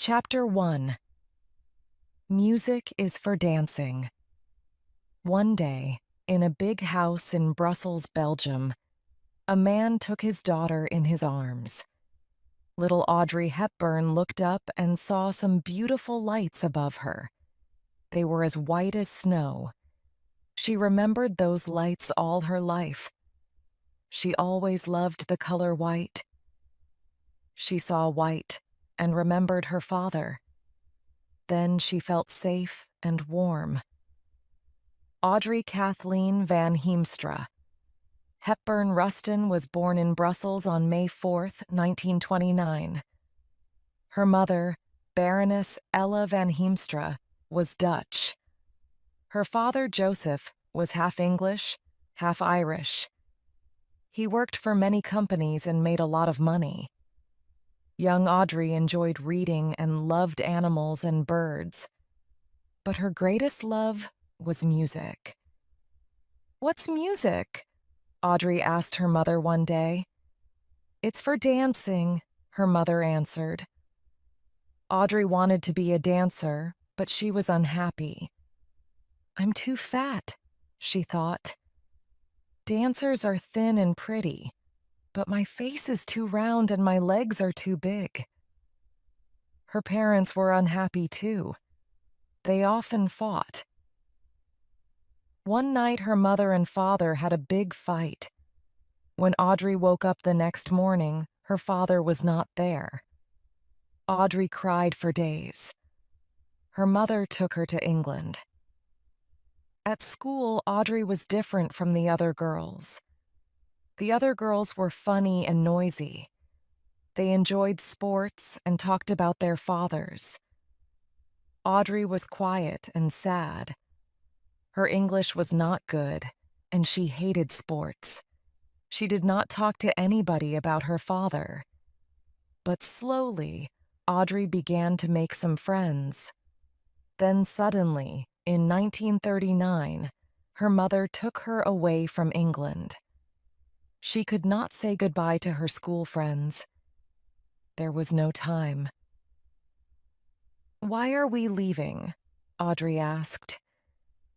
Chapter 1. Music is for dancing. One day, in a big house in Brussels, Belgium, a man took his daughter in his arms. Little Audrey Hepburn looked up and saw some beautiful lights above her. They were as white as snow. She remembered those lights all her life. She always loved the color white. She saw white and remembered her father. Then she felt safe and warm. Audrey Kathleen van Heemstra. Hepburn Ruston was born in Brussels on May 4, 1929. Her mother, Baroness Ella van Heemstra, was Dutch. Her father, Joseph, was half English, half Irish. He worked for many companies and made a lot of money. Young Audrey enjoyed reading and loved animals and birds. But her greatest love was music. "What's music?" Audrey asked her mother one day. "It's for dancing," her mother answered. Audrey wanted to be a dancer, but she was unhappy. "I'm too fat," she thought. "Dancers are thin and pretty, but my face is too round and my legs are too big." Her parents were unhappy too. They often fought. One night her mother and father had a big fight. When Audrey woke up the next morning, her father was not there. Audrey cried for days. Her mother took her to England. At school, Audrey was different from the other girls. The other girls were funny and noisy. They enjoyed sports and talked about their fathers. Audrey was quiet and sad. Her English was not good, and she hated sports. She did not talk to anybody about her father. But slowly, Audrey began to make some friends. Then suddenly, in 1939, her mother took her away from England. She could not say goodbye to her school friends. There was no time. "Why are we leaving?" Audrey asked.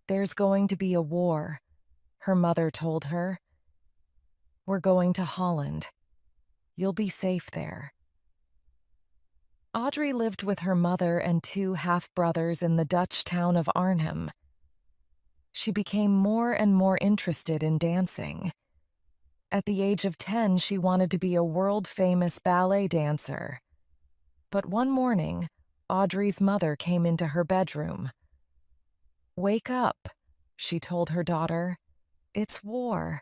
"There's going to be a war," her mother told her. "We're going to Holland. You'll be safe there." Audrey lived with her mother and two half-brothers in the Dutch town of Arnhem. She became more and more interested in dancing. At the age of 10, she wanted to be a world-famous ballet dancer. But one morning, Audrey's mother came into her bedroom. "Wake up," she told her daughter. "It's war."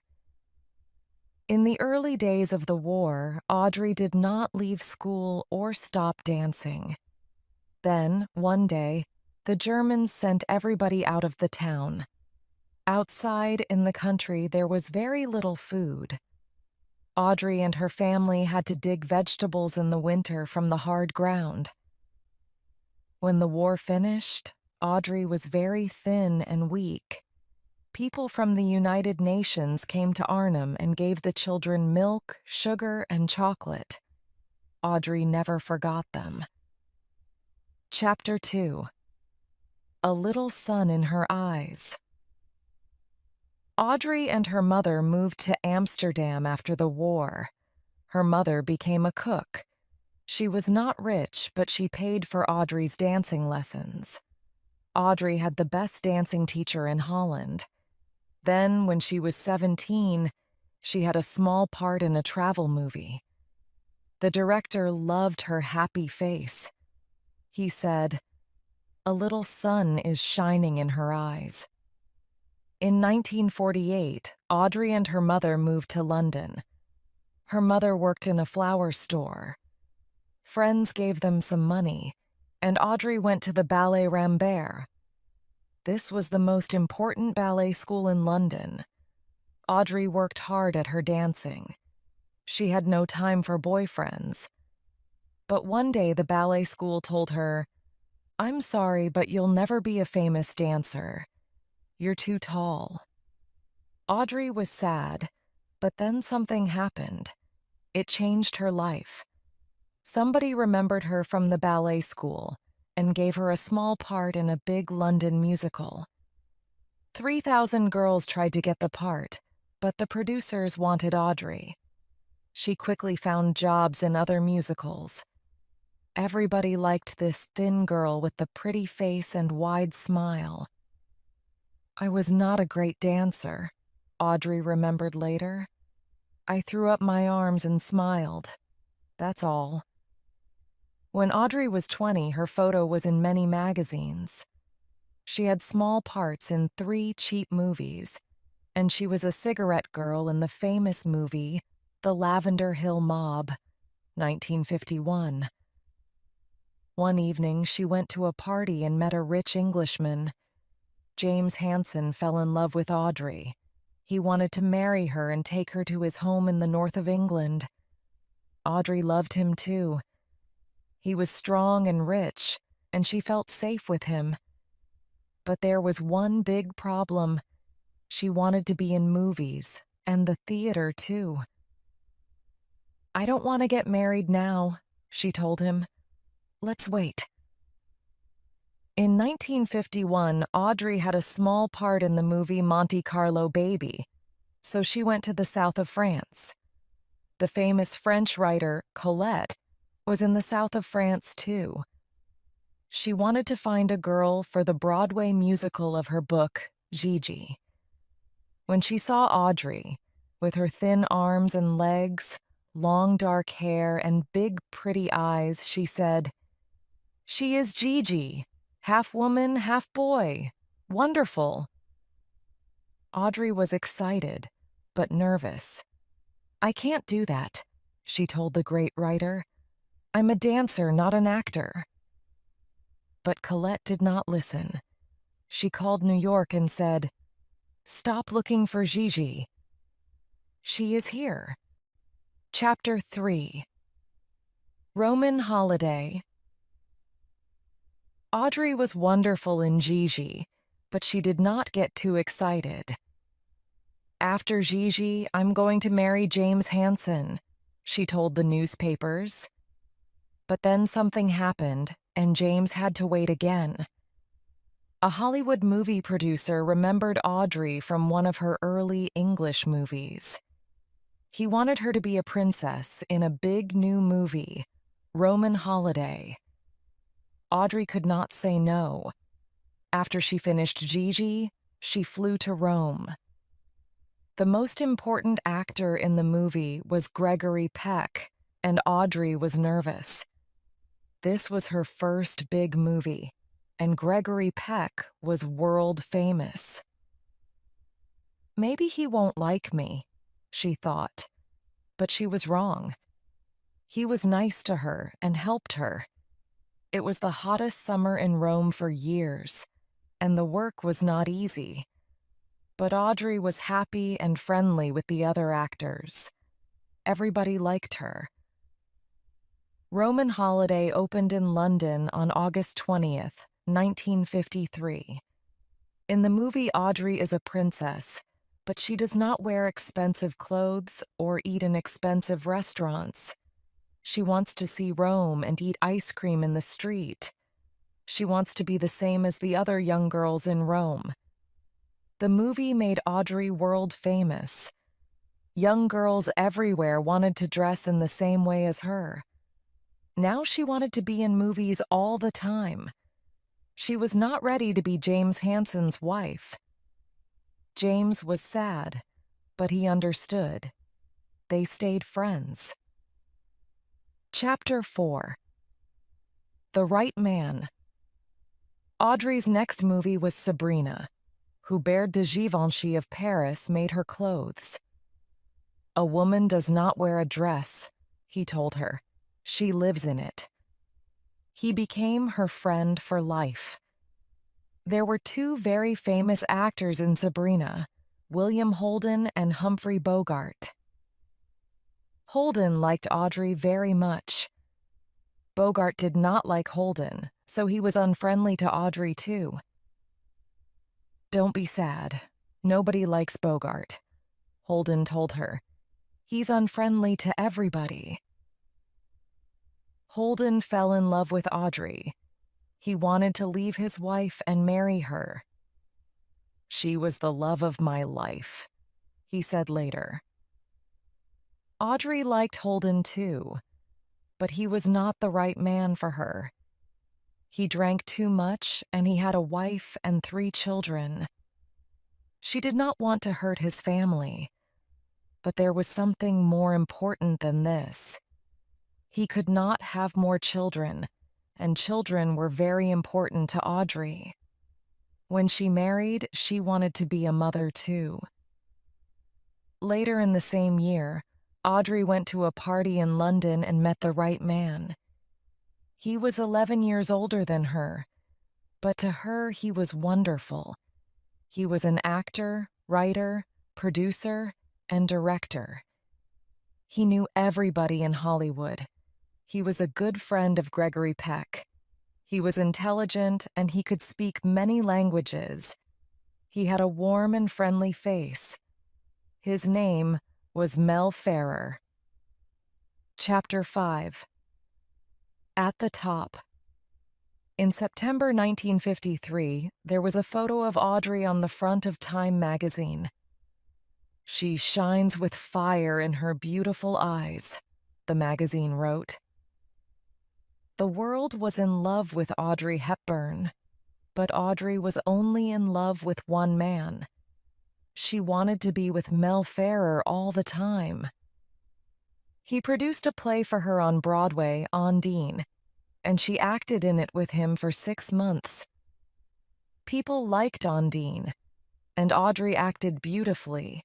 In the early days of the war, Audrey did not leave school or stop dancing. Then, one day, the Germans sent everybody out of the town. Outside in the country, there was very little food. Audrey and her family had to dig vegetables in the winter from the hard ground. When the war finished, Audrey was very thin and weak. People from the United Nations came to Arnhem and gave the children milk, sugar, and chocolate. Audrey never forgot them. Chapter 2. A Little Sun in Her Eyes. Audrey and her mother moved to Amsterdam after the war. Her mother became a cook. She was not rich, but she paid for Audrey's dancing lessons. Audrey had the best dancing teacher in Holland. Then, when she was 17, she had a small part in a travel movie. The director loved her happy face. He said, "A little sun is shining in her eyes." In 1948, Audrey and her mother moved to London. Her mother worked in a flower store. Friends gave them some money, and Audrey went to the Ballet Rambert. This was the most important ballet school in London. Audrey worked hard at her dancing. She had no time for boyfriends. But one day the ballet school told her, "I'm sorry, but you'll never be a famous dancer. You're too tall." Audrey was sad, but then something happened. It changed her life. Somebody remembered her from the ballet school and gave her a small part in a big London musical. 3,000 girls tried to get the part, but the producers wanted Audrey. She quickly found jobs in other musicals. Everybody liked this thin girl with the pretty face and wide smile. I was not a great dancer, Audrey remembered later. I threw up my arms and smiled. That's all. When Audrey was 20, her photo was in many magazines. She had small parts in 3 cheap movies, and she was a cigarette girl in the famous movie The Lavender Hill Mob, 1951. One evening, she went to a party and met a rich Englishman. James Hansen fell in love with Audrey. He wanted to marry her and take her to his home in the north of England. Audrey loved him too. He was strong and rich, and she felt safe with him. But there was one big problem. She wanted to be in movies, and the theater too. I don't want to get married now, she told him. Let's wait. In 1951, Audrey had a small part in the movie Monte Carlo Baby, so she went to the south of France. The famous French writer, Colette, was in the south of France too. She wanted to find a girl for the Broadway musical of her book, Gigi. When she saw Audrey, with her thin arms and legs, long dark hair, and big pretty eyes, she said, "She is Gigi. Half woman, half boy. Wonderful." Audrey was excited, but nervous. "I can't do that," she told the great writer. "I'm a dancer, not an actor." But Colette did not listen. She called New York and said, "Stop looking for Gigi. She is here." Chapter 3. Roman Holiday. Audrey was wonderful in Gigi, but she did not get too excited. "After Gigi, I'm going to marry James Hansen," she told the newspapers. But then something happened, and James had to wait again. A Hollywood movie producer remembered Audrey from one of her early English movies. He wanted her to be a princess in a big new movie, Roman Holiday. Audrey could not say no. After she finished Gigi, she flew to Rome. The most important actor in the movie was Gregory Peck, and Audrey was nervous. This was her first big movie, and Gregory Peck was world famous. Maybe he won't like me, she thought, but she was wrong. He was nice to her and helped her. It was the hottest summer in Rome for years, and the work was not easy. But Audrey was happy and friendly with the other actors. Everybody liked her. Roman Holiday opened in London on August 20th, 1953. In the movie, Audrey is a princess, but she does not wear expensive clothes or eat in expensive restaurants. She wants to see Rome and eat ice cream in the street. She wants to be the same as the other young girls in Rome. The movie made Audrey world famous. Young girls everywhere wanted to dress in the same way as her. Now she wanted to be in movies all the time. She was not ready to be James Hansen's wife. James was sad, but he understood. They stayed friends. Chapter 4. The Right Man. Audrey's next movie was Sabrina. Hubert de Givenchy of Paris made her clothes. "A woman does not wear a dress," he told her. "She lives in it." He became her friend for life. There were 2 very famous actors in Sabrina, William Holden and Humphrey Bogart. Holden liked Audrey very much. Bogart did not like Holden, so he was unfriendly to Audrey too. "Don't be sad. Nobody likes Bogart," Holden told her. "He's unfriendly to everybody." Holden fell in love with Audrey. He wanted to leave his wife and marry her. "She was the love of my life," he said later. Audrey liked Holden too, but he was not the right man for her. He drank too much, and he had a wife and 3 children. She did not want to hurt his family, but there was something more important than this. He could not have more children, and children were very important to Audrey. When she married, she wanted to be a mother too. Later in the same year, Audrey went to a party in London and met the right man. He was 11 years older than her, but to her he was wonderful. He was an actor, writer, producer, and director. He knew everybody in Hollywood. He was a good friend of Gregory Peck. He was intelligent and he could speak many languages. He had a warm and friendly face. His name was Mel Ferrer. Chapter 5. At the Top. In September 1953, there was a photo of Audrey on the front of Time magazine. "She shines with fire in her beautiful eyes," the magazine wrote. The world was in love with Audrey Hepburn, but Audrey was only in love with one man. She wanted to be with Mel Ferrer all the time. He produced a play for her on Broadway, Undine, and she acted in it with him for 6 months. People liked Undine, and Audrey acted beautifully.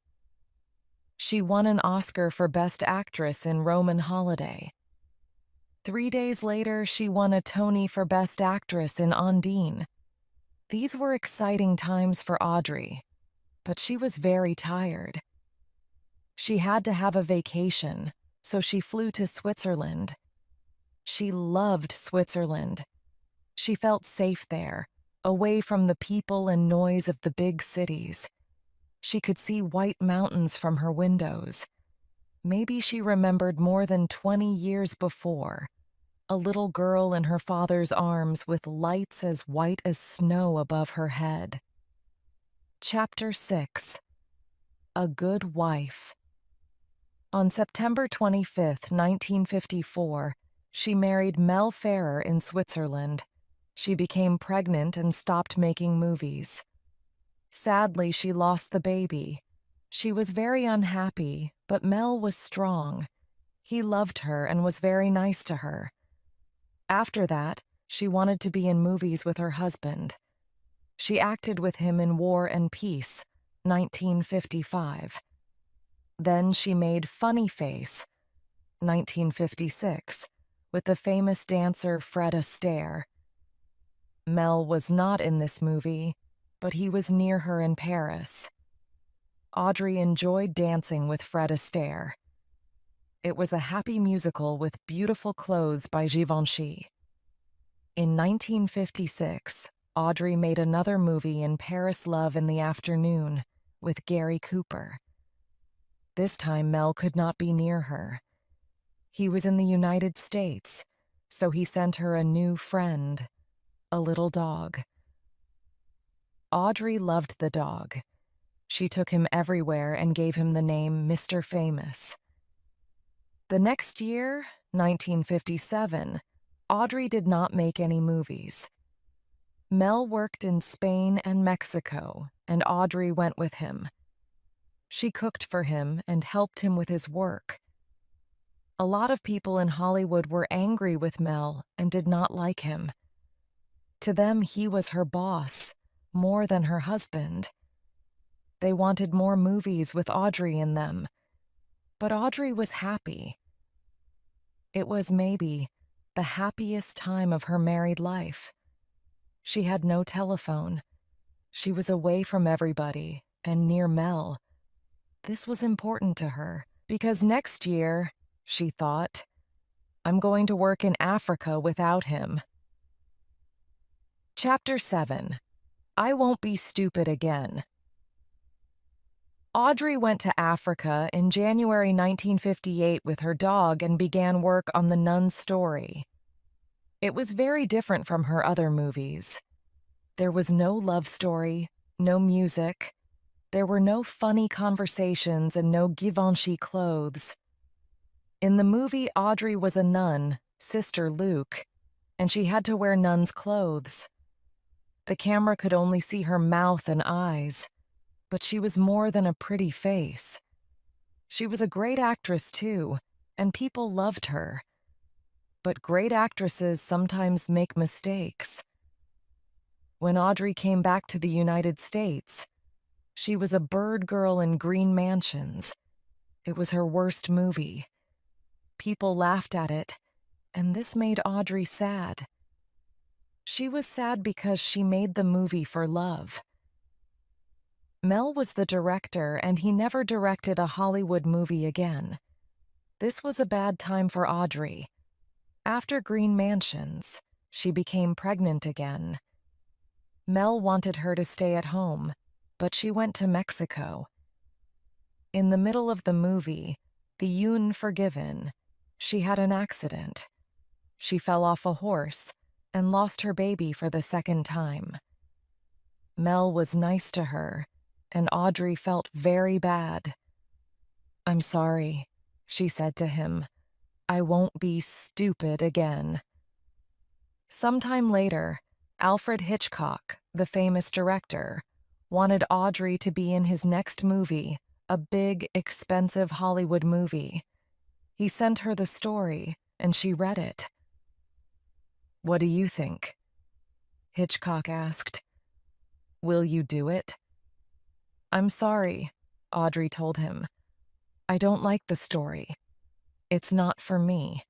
She won an Oscar for Best Actress in Roman Holiday. 3 days later, she won a Tony for Best Actress in Undine. These were exciting times for Audrey, but she was very tired. She had to have a vacation, so she flew to Switzerland. She loved Switzerland. She felt safe there, away from the people and noise of the big cities. She could see white mountains from her windows. Maybe she remembered more than 20 years before, a little girl in her father's arms with lights as white as snow above her head. Chapter 6. A Good Wife. On September 25, 1954, she married Mel Ferrer in Switzerland. She became pregnant and stopped making movies. Sadly, she lost the baby. She was very unhappy, but Mel was strong. He loved her and was very nice to her. After that, she wanted to be in movies with her husband. She acted with him in War and Peace, 1955. Then she made Funny Face, 1956, with the famous dancer Fred Astaire. Mel was not in this movie, but he was near her in Paris. Audrey enjoyed dancing with Fred Astaire. It was a happy musical with beautiful clothes by Givenchy. In 1956, Audrey made another movie in Paris Love in the Afternoon with Gary Cooper. This time Mel could not be near her. He was in the United States, so he sent her a new friend, a little dog. Audrey loved the dog. She took him everywhere and gave him the name Mr. Famous. The next year, 1957, Audrey did not make any movies. Mel worked in Spain and Mexico, and Audrey went with him. She cooked for him and helped him with his work. A lot of people in Hollywood were angry with Mel and did not like him. To them, he was her boss, more than her husband. They wanted more movies with Audrey in them, but Audrey was happy. It was maybe the happiest time of her married life. She had no telephone. She was away from everybody and near Mel. This was important to her because next year, she thought, I'm going to work in Africa without him. Chapter 7. I Won't Be Stupid Again. Audrey went to Africa in January 1958 with her dog and began work on The Nun's Story. It was very different from her other movies. There was no love story, no music, there were no funny conversations and no Givenchy clothes. In the movie, Audrey was a nun, Sister Luke, and she had to wear nun's clothes. The camera could only see her mouth and eyes, but she was more than a pretty face. She was a great actress, too, and people loved her. But great actresses sometimes make mistakes. When Audrey came back to the United States, she was a bird girl in green mansions. It was her worst movie. People laughed at it, and this made Audrey sad. She was sad because she made the movie for love. Mel was the director, and he never directed a Hollywood movie again. This was a bad time for Audrey. After Green Mansions, she became pregnant again. Mel wanted her to stay at home, but she went to Mexico. In the middle of the movie, The Unforgiven, she had an accident. She fell off a horse and lost her baby for the second time. Mel was nice to her, and Audrey felt very bad. "I'm sorry," she said to him. "I won't be stupid again." Sometime later, Alfred Hitchcock, the famous director, wanted Audrey to be in his next movie, a big, expensive Hollywood movie. He sent her the story, and she read it. "What do you think?" Hitchcock asked. "Will you do it?" "I'm sorry," Audrey told him. "I don't like the story. It's not for me."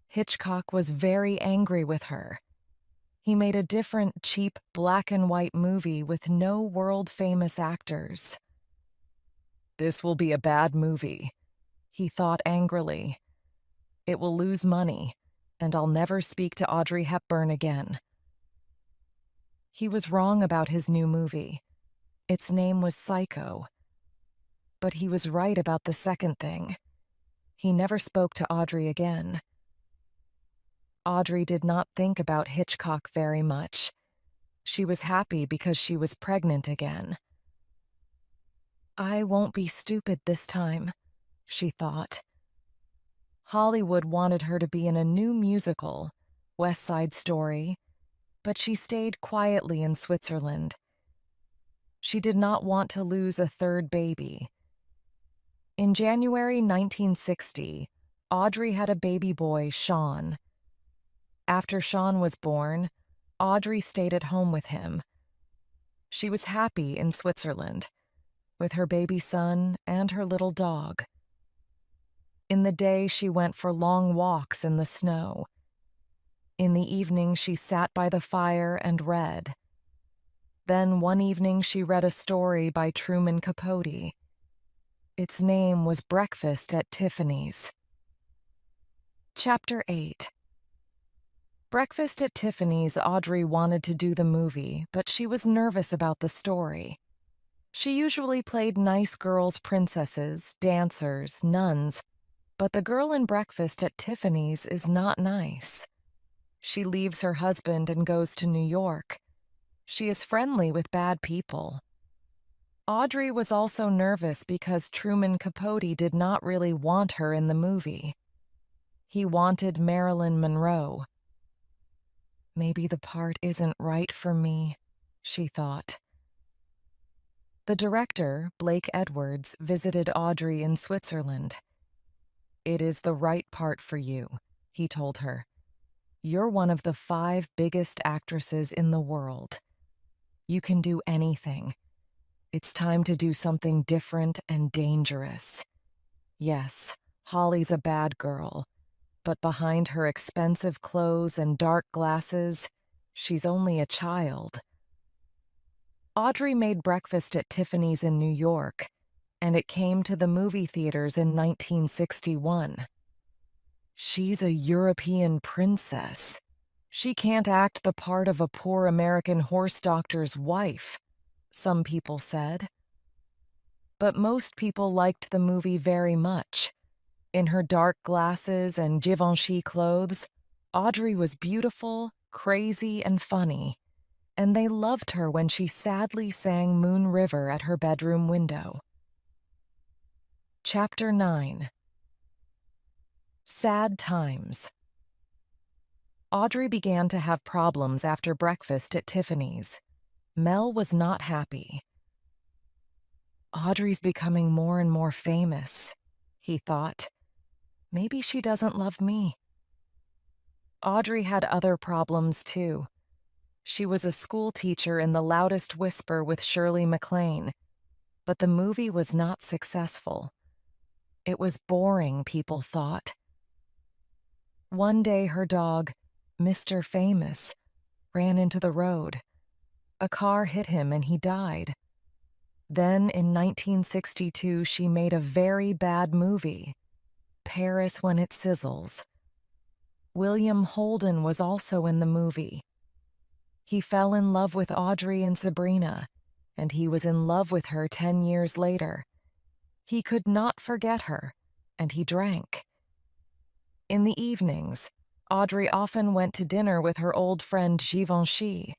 Hitchcock was very angry with her. He made a different, cheap, black-and-white movie with no world-famous actors. "This will be a bad movie," he thought angrily. "It will lose money, and I'll never speak to Audrey Hepburn again." He was wrong about his new movie. Its name was Psycho. But he was right about the second thing. He never spoke to Audrey again. Audrey did not think about Hitchcock very much. She was happy because she was pregnant again. "I won't be stupid this time," she thought. Hollywood wanted her to be in a new musical, West Side Story, but she stayed quietly in Switzerland. She did not want to lose a third baby. In January 1960, Audrey had a baby boy, Sean. After Sean was born, Audrey stayed at home with him. She was happy in Switzerland, with her baby son and her little dog. In the day, she went for long walks in the snow. In the evening, she sat by the fire and read. Then one evening, she read a story by Truman Capote. Its name was Breakfast at Tiffany's. Chapter 8. Breakfast at Tiffany's, Audrey wanted to do the movie, but she was nervous about the story. She usually played nice girls, princesses, dancers, nuns, but the girl in Breakfast at Tiffany's is not nice. She leaves her husband and goes to New York. She is friendly with bad people. Audrey was also nervous because Truman Capote did not really want her in the movie. He wanted Marilyn Monroe. "Maybe the part isn't right for me," she thought. The director, Blake Edwards, visited Audrey in Switzerland. "It is the right part for you," he told her. "You're one of the 5 biggest actresses in the world. You can do anything. It's time to do something different and dangerous. Yes, Holly's a bad girl, but behind her expensive clothes and dark glasses, she's only a child." Audrey made Breakfast at Tiffany's in New York, and it came to the movie theaters in 1961. "She's a European princess. She can't act the part of a poor American horse doctor's wife," some people said. But most people liked the movie very much. In her dark glasses and Givenchy clothes, Audrey was beautiful, crazy, and funny, and they loved her when she sadly sang Moon River at her bedroom window. Chapter 9. Sad Times. Audrey began to have problems after breakfast at Tiffany's. Mel was not happy. Audrey's becoming more and more famous, he thought. Maybe she doesn't love me. Audrey had other problems too. She was a school teacher in The Loudest Whisper with Shirley MacLaine, but the movie was not successful. It was boring, people thought. One day her dog, Mr. Famous, ran into the road. A car hit him and he died. Then in 1962 she made a very bad movie, Paris When It Sizzles. William Holden was also in the movie. He fell in love with Audrey and Sabrina, and he was in love with her 10 years later. He could not forget her, and he drank. In the evenings, Audrey often went to dinner with her old friend Givenchy.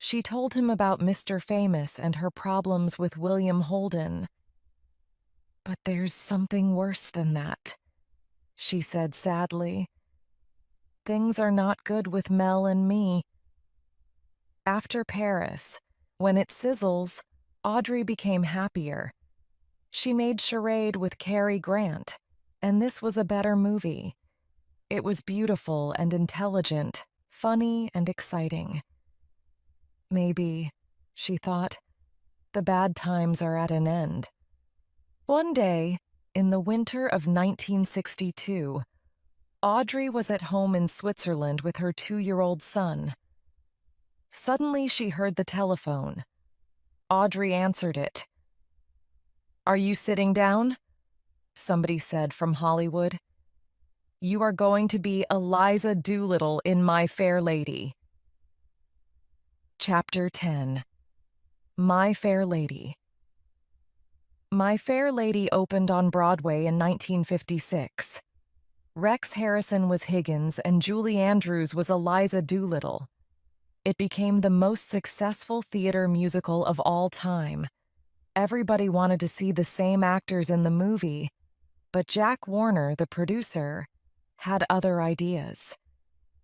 She told him about Mr. Famous and her problems with William Holden. "But there's something worse than that," she said sadly. "Things are not good with Mel and me." After Paris, When It Sizzles, Audrey became happier. She made Charade with Cary Grant, and this was a better movie. It was beautiful and intelligent, funny and exciting. Maybe, she thought, the bad times are at an end. One day, in the winter of 1962, Audrey was at home in Switzerland with her 2-year-old son. Suddenly she heard the telephone. Audrey answered it. "Are you sitting down?" somebody said from Hollywood. "You are going to be Eliza Doolittle in My Fair Lady." Chapter 10. My Fair Lady. My Fair Lady opened on Broadway in 1956. Rex Harrison was Higgins and Julie Andrews was Eliza Doolittle. It became the most successful theater musical of all time. Everybody wanted to see the same actors in the movie, but Jack Warner, the producer, had other ideas.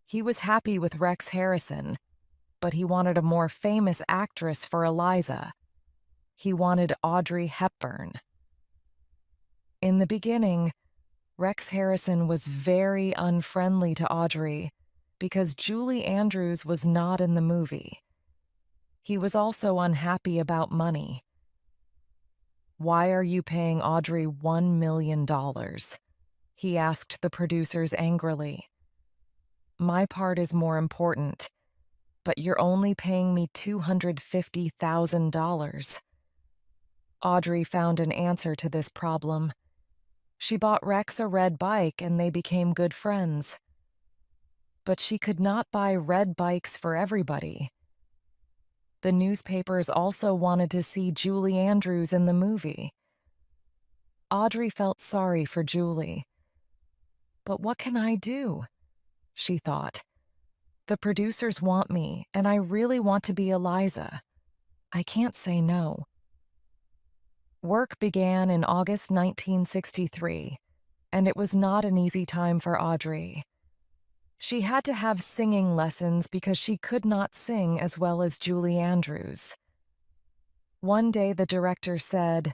He was happy with Rex Harrison, but he wanted a more famous actress for Eliza. He wanted Audrey Hepburn. In the beginning, Rex Harrison was very unfriendly to Audrey because Julie Andrews was not in the movie. He was also unhappy about money. "Why are you paying Audrey $1 million?" he asked the producers angrily. "My part is more important, but you're only paying me $250,000. Audrey found an answer to this problem. She bought Rex a red bike and they became good friends. But she could not buy red bikes for everybody. The newspapers also wanted to see Julie Andrews in the movie. Audrey felt sorry for Julie. "But what can I do?" she thought. "The producers want me, and I really want to be Eliza. I can't say no." Work began in August 1963, and it was not an easy time for Audrey. She had to have singing lessons because she could not sing as well as Julie Andrews. One day the director said,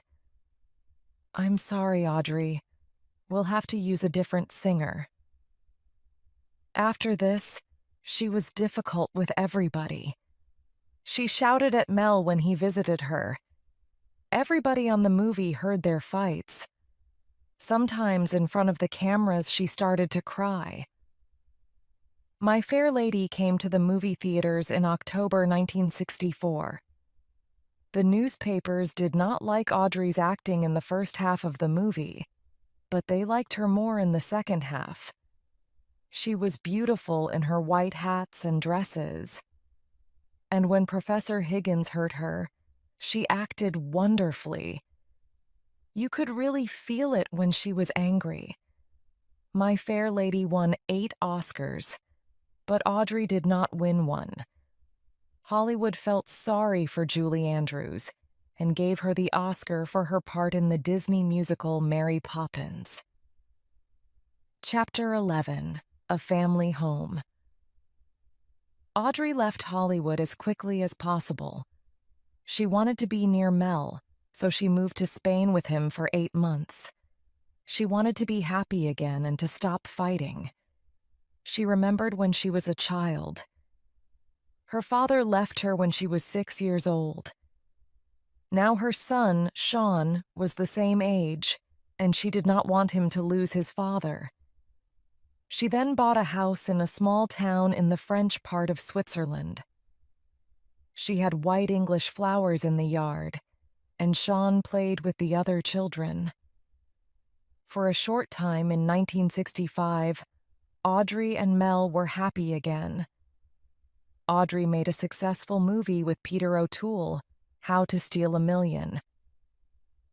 "I'm sorry, Audrey. We'll have to use a different singer." After this, she was difficult with everybody. She shouted at Mel when he visited her. Everybody on the movie heard their fights. Sometimes in front of the cameras she started to cry. My Fair Lady came to the movie theaters in October 1964. The newspapers did not like Audrey's acting in the first half of the movie, but they liked her more in the second half. She was beautiful in her white hats and dresses. And when Professor Higgins hurt her, she acted wonderfully. You could really feel it when she was angry. My Fair Lady won 8 Oscars, but Audrey did not win one. Hollywood felt sorry for Julie Andrews and gave her the Oscar for her part in the Disney musical Mary Poppins. Chapter 11: A Family Home. Audrey left Hollywood as quickly as possible. She wanted to be near Mel, so she moved to Spain with him for 8 months. She wanted to be happy again and to stop fighting. She remembered when she was a child. Her father left her when she was 6 years old. Now her son, Sean, was the same age, and she did not want him to lose his father. She then bought a house in a small town in the French part of Switzerland. She had white English flowers in the yard, and Sean played with the other children. For a short time in 1965, Audrey and Mel were happy again. Audrey made a successful movie with Peter O'Toole, How to Steal a Million.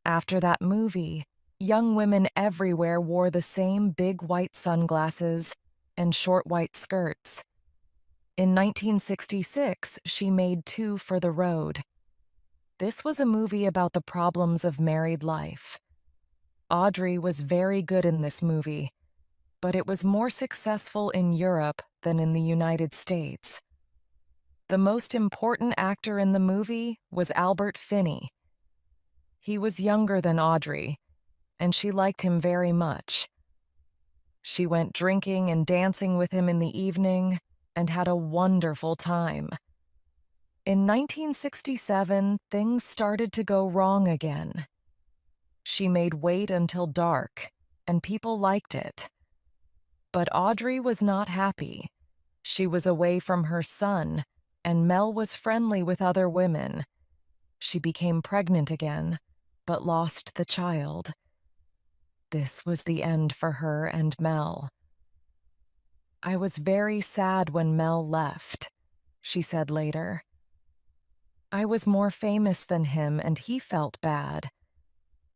After that movie, young women everywhere wore the same big white sunglasses and short white skirts. In 1966, she made Two for the Road. This was a movie about the problems of married life. Audrey was very good in this movie, but it was more successful in Europe than in the United States. The most important actor in the movie was Albert Finney. He was younger than Audrey, and she liked him very much. She went drinking and dancing with him in the evening and had a wonderful time. In 1967, things started to go wrong again. She made Wait Until Dark, and people liked it. But Audrey was not happy. She was away from her son, and Mel was friendly with other women. She became pregnant again, but lost the child. This was the end for her and Mel. "I was very sad when Mel left," she said later. "I was more famous than him and he felt bad,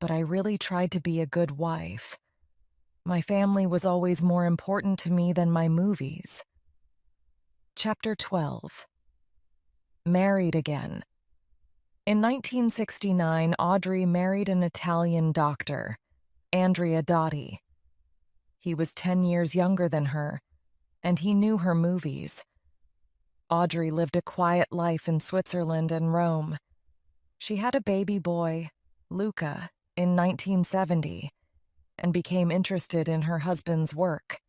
but I really tried to be a good wife. My family was always more important to me than my movies." Chapter 12: Married Again. In 1969, Audrey married an Italian doctor, Andrea Dotti. He was 10 years younger than her, and he knew her movies. Audrey lived a quiet life in Switzerland and Rome. She had a baby boy, Luca, in 1970, and became interested in her husband's work.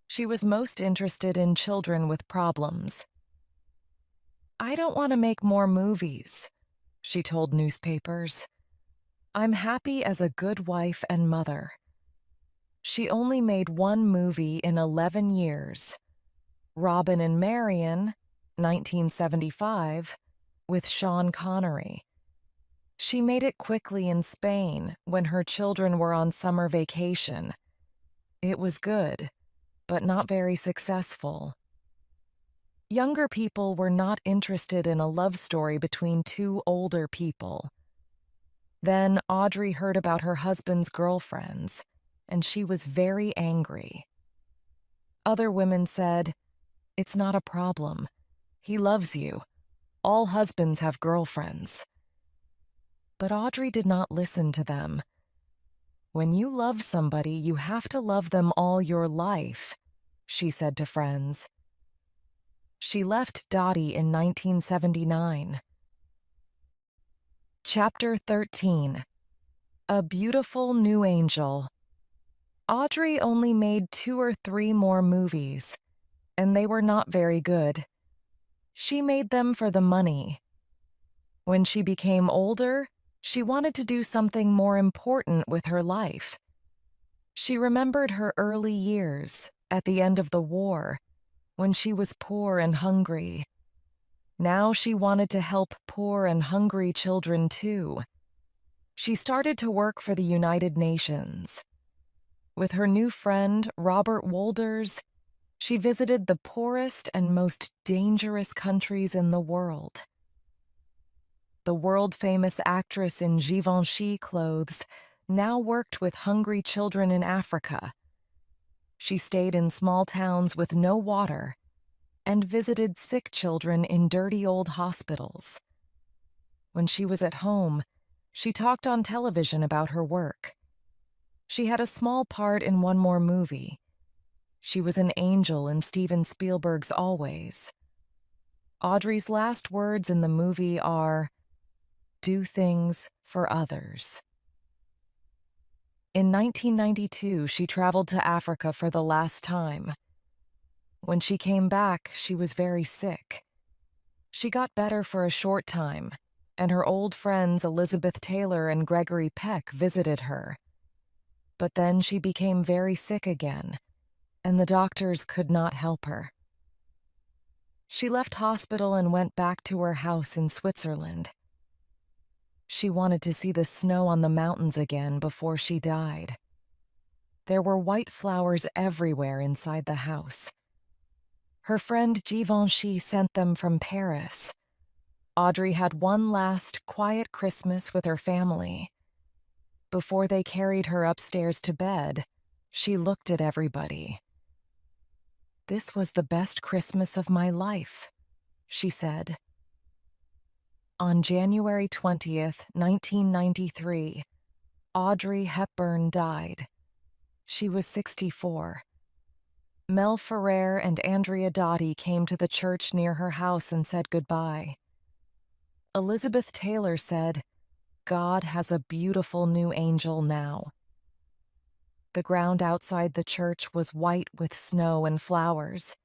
She was most interested in children with problems. "I don't want to make more movies," she told newspapers. "I'm happy as a good wife and mother." She only made one movie in 11 years, Robin and Marian, 1975, with Sean Connery. She made it quickly in Spain when her children were on summer vacation. It was good, but not very successful. Younger people were not interested in a love story between two older people. Then Audrey heard about her husband's girlfriends, and she was very angry. Other women said, "It's not a problem. He loves you. All husbands have girlfriends." But Audrey did not listen to them. "When you love somebody, you have to love them all your life," she said to friends. She left Dotti in 1979. Chapter 13: A Beautiful New Angel. Audrey only made 2 or 3 more movies, and they were not very good. She made them for the money. When she became older, she wanted to do something more important with her life. She remembered her early years, at the end of the war, when she was poor and hungry. Now she wanted to help poor and hungry children too. She started to work for the United Nations. With her new friend, Robert Wolders, she visited the poorest and most dangerous countries in the world. The world-famous actress in Givenchy clothes now worked with hungry children in Africa. She stayed in small towns with no water and visited sick children in dirty old hospitals. When she was at home, she talked on television about her work. She had a small part in one more movie. She was an angel in Steven Spielberg's Always. Audrey's last words in the movie are, "Do things for others." In 1992, she traveled to Africa for the last time. When she came back, she was very sick. She got better for a short time, and her old friends Elizabeth Taylor and Gregory Peck visited her. But then she became very sick again, and the doctors could not help her. She left hospital and went back to her house in Switzerland. She wanted to see the snow on the mountains again before she died. There were white flowers everywhere inside the house. Her friend Givenchy sent them from Paris. Audrey had one last quiet Christmas with her family. Before they carried her upstairs to bed, she looked at everybody. "This was the best Christmas of my life," she said. On January 20th, 1993, Audrey Hepburn died. She was 64. Mel Ferrer and Andrea Dottie came to the church near her house and said goodbye. Elizabeth Taylor said, "God has a beautiful new angel now." The ground outside the church was white with snow and flowers.